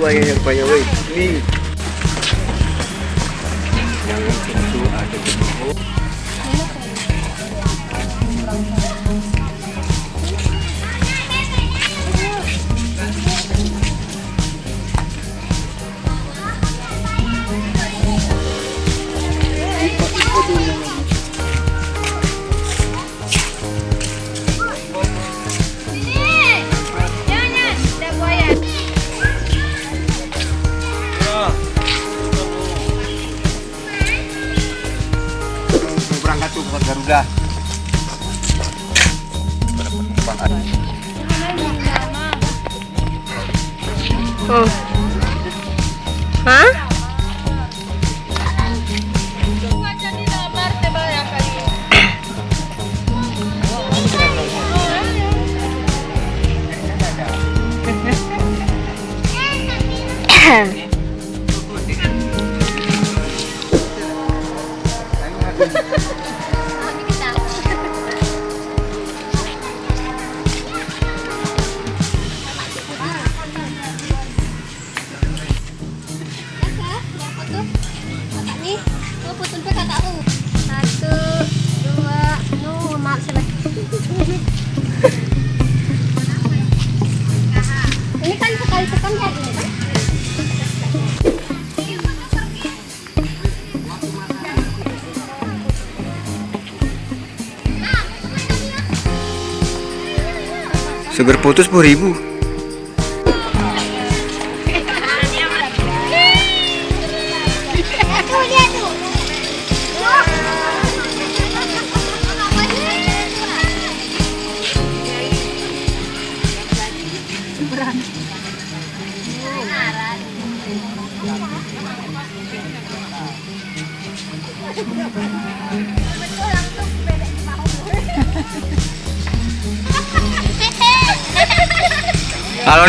buaya woi. Nih. Jangan sentuh ada gemuk. Berangkat tuh buat Garuda. Pada penumpang ada. Oh. Hah? Ini kan sekali tekan kayak gini kan? Sugar putus 10.000.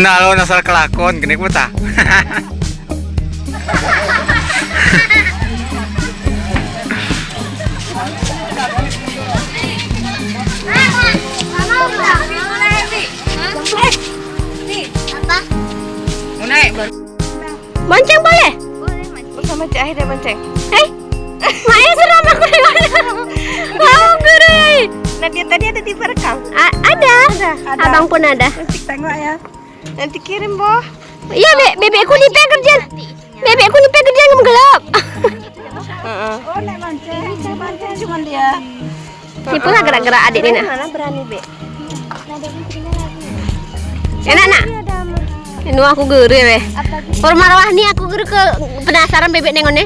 Alon asal kelakon gini ku ta. Bonceng boleh? Boleh mancing. Sama Cik Ahida bonceng. Maya seram aku tengok. Oh, guru. Nadia tadi ada di perekam? Ada. Abang pun ada. Nanti tengok ya. Nanti kirim, Boh. Iya, bebekku ni pe kerjaan. Bebekku ni pe kerjaan menggelap. Oh, nek mancing cuma dia. Tipu lah gerak-gerak adik ni nak. Mana berani, Be? Enak nak? Ini aku guru ya. Por marwah ni aku guru ke penasaran bebek nengon ni.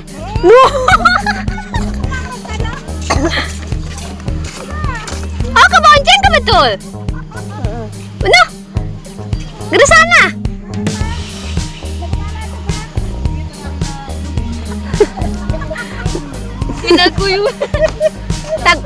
Oh, ke bonceng ke betul? Benar? Guru sana. Ini aku yuk. Tak.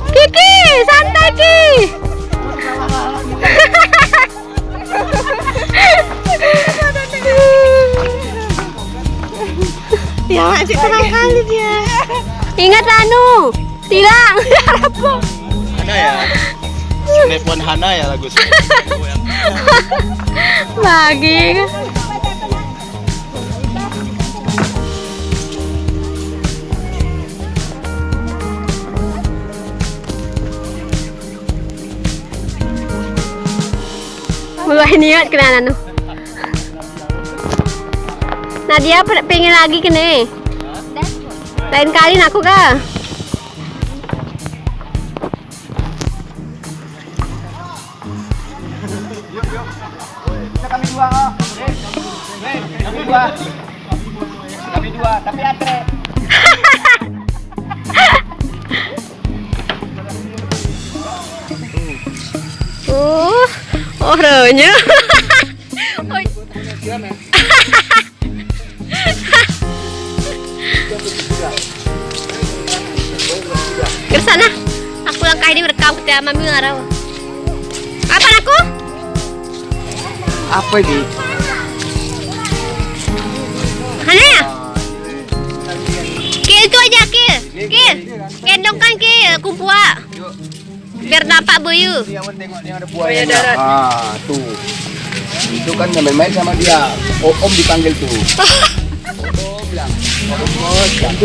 Kiki, santai Ki. Ya, masih tenang kali dia. Ingat Anu, tilang. Ada ya. Sinetron Hana ya lagu yang Bagi. Mulai niat kena Anu. Nadia pengen lagi kene. Lain kali nak aku kah? kami dua, oh. Kami dua, tapi atre. Orangnya. Ke sana. Aku langkah ini merekam ketika mami ngarau. Apa aku? Apa ini? Mana ya? Kil itu aja, Kil. Kil. Gendongkan Kil, kumpua. Biar nampak buaya. Yang tengok yang ada buayanya. Ah, tuh. Itu kan main-main sama dia. Om dipanggil tuh. Om bilang, om bilang.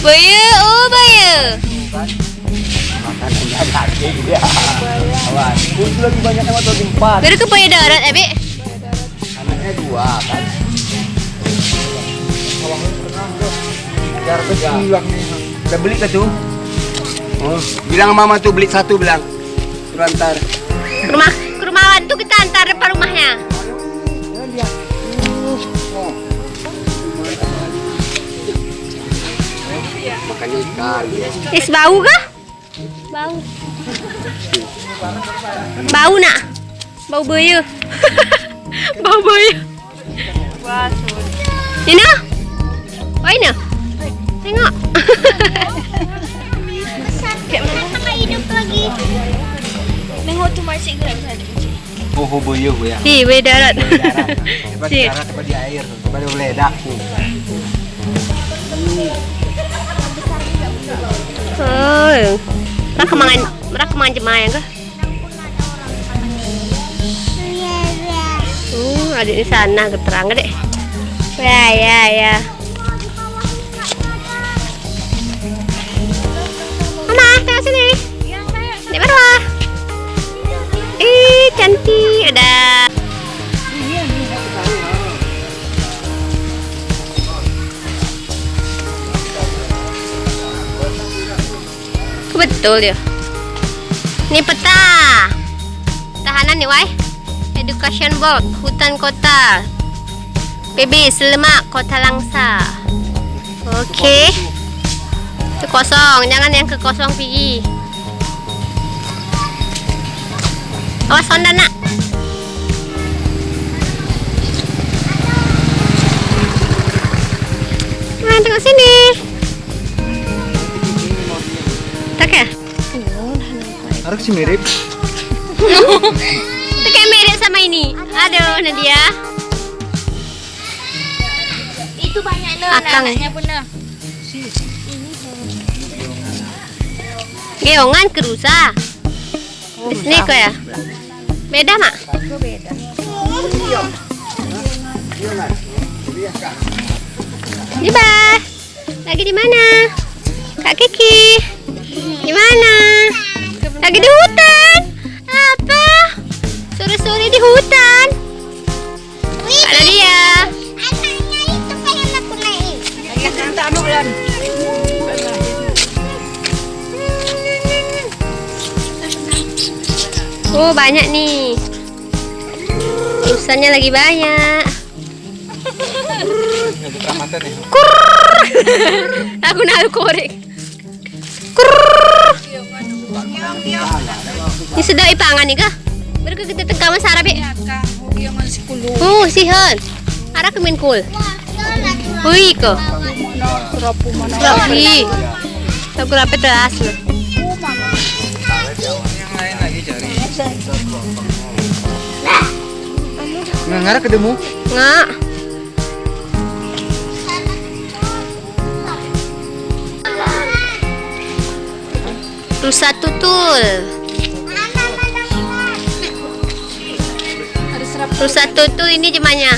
Buaya, oh buaya. Makan udah kaki dia. Awas. Itu lagi banyak sama tuh empat. Baru ke buaya darat, Abi. Anaknya dua kan. Biar kecil nih. Udah beli ke tuh? Oh, bilang mama tuh beli satu bilang. Suruh antar. Ke rumah tuh kita antar depan rumahnya. Makannya ikan. Is bau kah? Bau. Bau nak? Bau buaya. Bau buaya. Ini? Oh ini? Tengok. Sama hidup lagi. Nengok tu masih gerak tadi. Oh, buaya ya. Si, buaya darat. Tempat Si. di darat, tempat di air, tempat di meledak. Oh, mereka kemangan jemaah kah? Ada di sana keterang deh. Ya. Mama, tengok sini. Di bawah. Ih, cantik. Ada. Betul ya. Ini peta. Tahanan nih, Wai. Education Board, Hutan Kota. PB Slemak, Kota Langsa. Oke. Itu kosong, jangan yang ke kosong pergi. Awas Honda nak. Nah, tengok sini. Tak ya? Harus sih mirip. Itu kayak mirip sama ini. Aduh, Nadia. Itu banyak Akang. anaknya benar. Geongan ke rusa. Di sini kok ya? Beda, Mak? Di bawah. Lagi di mana? Kak Kiki. Di mana? Lagi di hutan. Apa? Sore-sore di hutan. Kak Nadia. Anaknya itu pengen aku naik. Oh, banyak nih. Rusanya lagi banyak. Aku nak korek. Ini sedap ipangan nih kah? Baru kita tegang mas Arabi. Oh, sihan. Ara kemin kul. Hui ko. Rapi. Aku rapi teras loh. Ngarah ketemu? Nggak. Rusa tutul. Rusa tutul ini jemanya.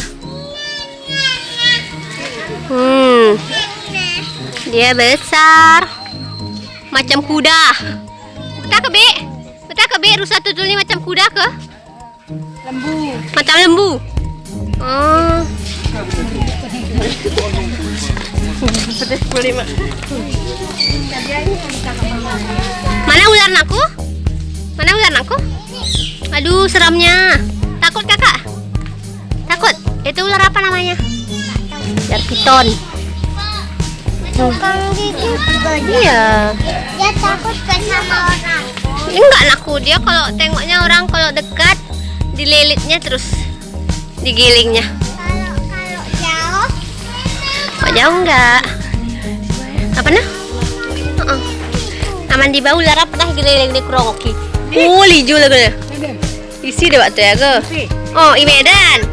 Dia besar. Macam kuda. Betul ke, Be? Betul ke, Be? Rusa tutul ini macam kuda ke? Lembu. Macam lembu. Oh. Mana ular aku? Mana ular aku? Aduh, seramnya. Takut kakak? Takut? Itu ular apa namanya? Ular piton. Tukang gigi juga Iya. dia takut kan sama orang. Enggak anakku, dia kalau tengoknya orang kalau dekat dililitnya terus digilingnya. Kalau jauh Kok jauh enggak? Apa nah? Aman di bawah ular pernah giling di Kurongoki. Oh, liju lah kena. Isi deh waktu ya ke? Oh, i Medan.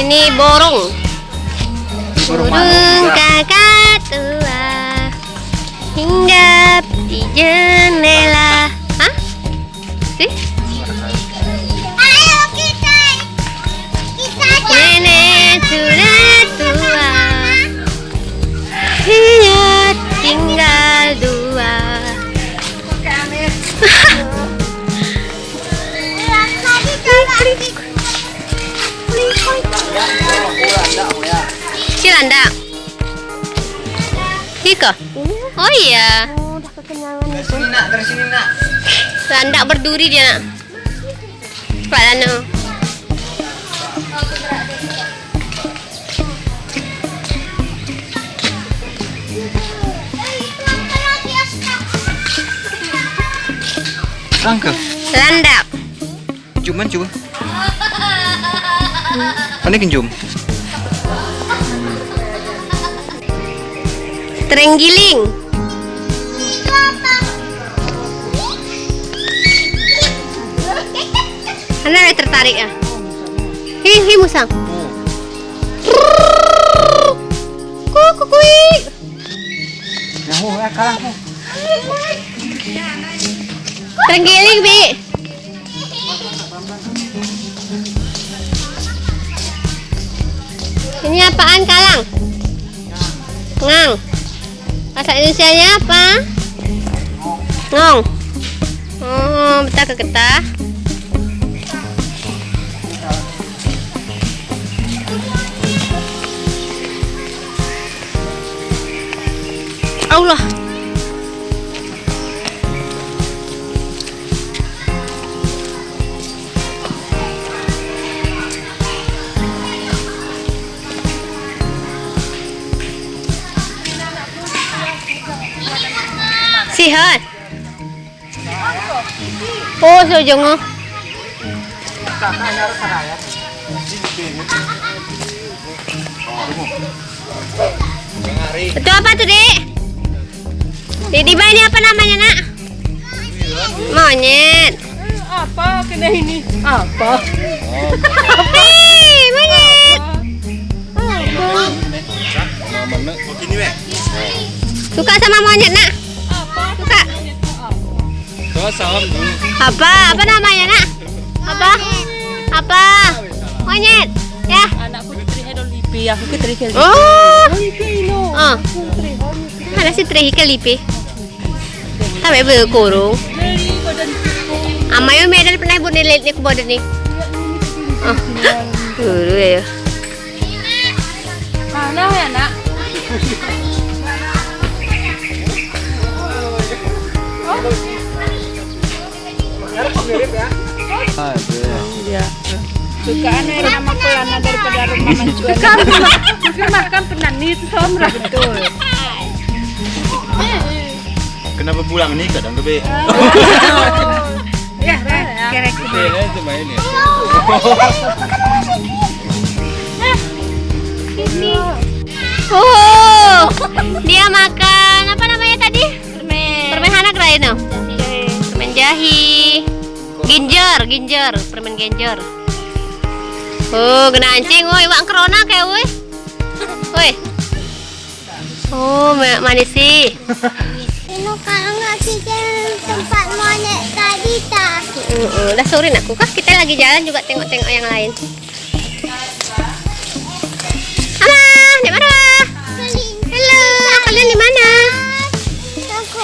Ini borong. Burung kakak tua hinggap di jendela. Hah? Sih? Ayo kita Nenek sudah tua, hanya tinggal dua. Cilandak. Ika? Oh iya. Dari sini nak. Landak berduri dia nak. Pak Lano. Rangka. Landak. Juman coba. Mana kenjum? Terenggiling. Anda tertarik ya? Hi musang. Kukui. Terenggiling, Bi. Ini apaan, Kalang? Ngang. Bahasa Indonesianya apa? Ngong. Oh, betah ke getah. Allah. Sihat. Oh, sojong oh. Itu apa tuh, Dek? Di bawah ini apa namanya, Nak? Monyet. Apa kena ini? Apa? Hei, monyet. Suka sama monyet, Nak? Suka. Apa? Apa namanya, Nak? Apa? Apa? Monyet. Ya. Anakku diterima Lipi, aku keterima. Oh. Lipi no. Oh. Ada si Trehi ke Lipi. Sampai berkurung. Amayo Medan pernah buat nilit ni kubodan ni. Oh. Guru ya. Mana ya, Nak? Iya. Sukaan air nama pelana daripada rumah menjual. Mungkin makan penani itu somra betul. Kenapa pulang nih kadang gede? Ya, kira-kira. Itu main ya. Oh, dia makan apa namanya tadi? Permen anak lain no? Permen jahe. Ginjer, permen ginjer. Oh, kena anjing, woi, wak corona kayak woi. Woi. Oh, manis sih. Ini kalau nggak kita tempat monyet tadi tak. Udah sorein aku kah? Kita lagi jalan juga tengok-tengok yang lain. Halo, di mana? Halo, kalian di mana? Aku